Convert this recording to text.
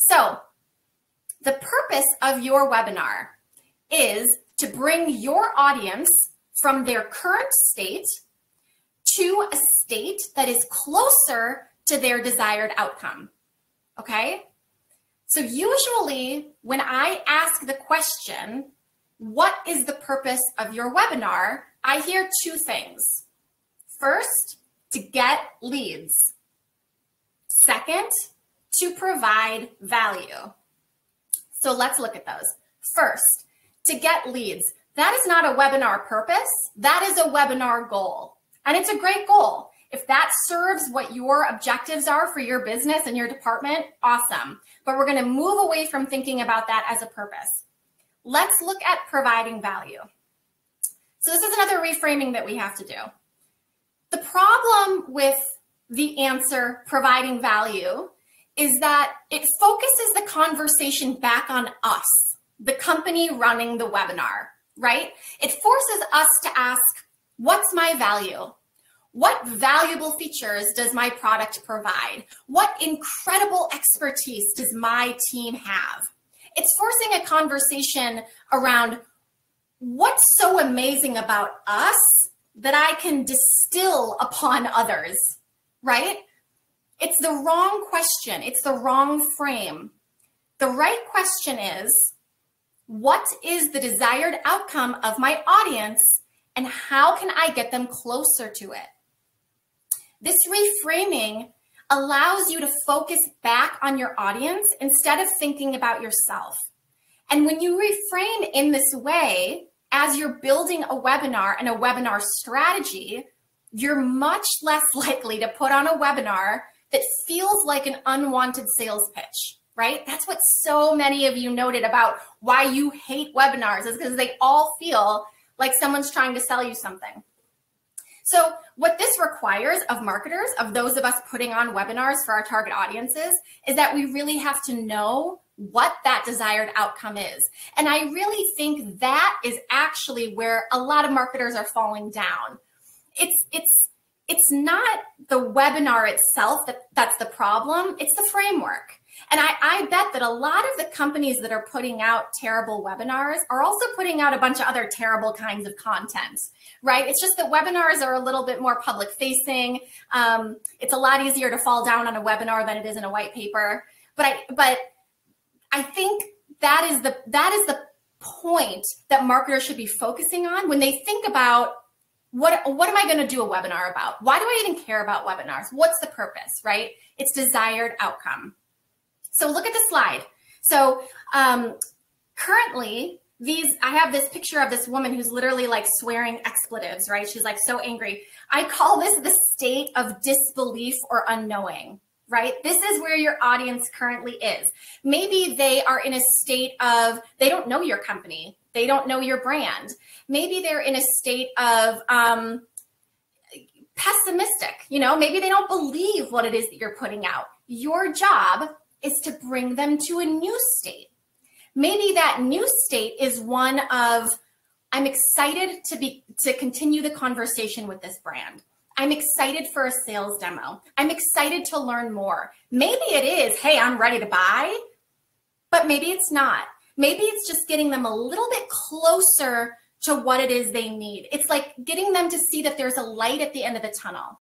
So the purpose of your webinar is to bring your audience from their current state to a state that is closer to their desired outcome, okay? So usually when I ask the question, what is the purpose of your webinar? I hear two things. First, to get leads. Second, to provide value. So let's look at those. First, to get leads. That is not a webinar purpose. That is a webinar goal. And it's a great goal. If that serves what your objectives are for your business and your department, awesome. But we're going to move away from thinking about that as a purpose. Let's look at providing value. So this is another reframing that we have to do. The problem with the answer providing value is that it focuses the conversation back on us, the company running the webinar, right? It forces us to ask, what's my value? What valuable features does my product provide? What incredible expertise does my team have? It's forcing a conversation around what's so amazing about us that I can distill upon others, right? It's the wrong question. It's the wrong frame. The right question is, what is the desired outcome of my audience and how can I get them closer to it? This reframing allows you to focus back on your audience instead of thinking about yourself. And when you reframe in this way, as you're building a webinar and a webinar strategy, you're much less likely to put on a webinar that feels like an unwanted sales pitch, right? That's what so many of you noted about why you hate webinars, is because they all feel like someone's trying to sell you something. So what this requires of marketers, of those of us putting on webinars for our target audiences, is that we really have to know what that desired outcome is. And I really think that is actually where a lot of marketers are falling down. It's not the webinar itself that's the problem, it's the framework. And I bet that a lot of the companies that are putting out terrible webinars are also putting out a bunch of other terrible kinds of content, right? It's just that webinars are a little bit more public facing. It's a lot easier to fall down on a webinar than it is in a white paper. But I think that is the point that marketers should be focusing on when they think about what am I going to do a webinar about? Why do I even care about webinars? What's the purpose, right? It's desired outcome. So look at the slide. So currently, I have this picture of this woman who's literally like swearing expletives, right? She's like so angry. I call this the state of disbelief or unknowing, right? This is where your audience currently is. Maybe they are in a state of, they don't know your company. They don't know your brand. Maybe they're in a state of pessimistic, maybe they don't believe what it is that you're putting out. Your job is to bring them to a new state. Maybe that new state is one of, I'm excited to continue the conversation with this brand. I'm excited for a sales demo. I'm excited to learn more. Maybe it is, hey, I'm ready to buy, but maybe it's not. Maybe it's just getting them a little bit closer to what it is they need. It's like getting them to see that there's a light at the end of the tunnel.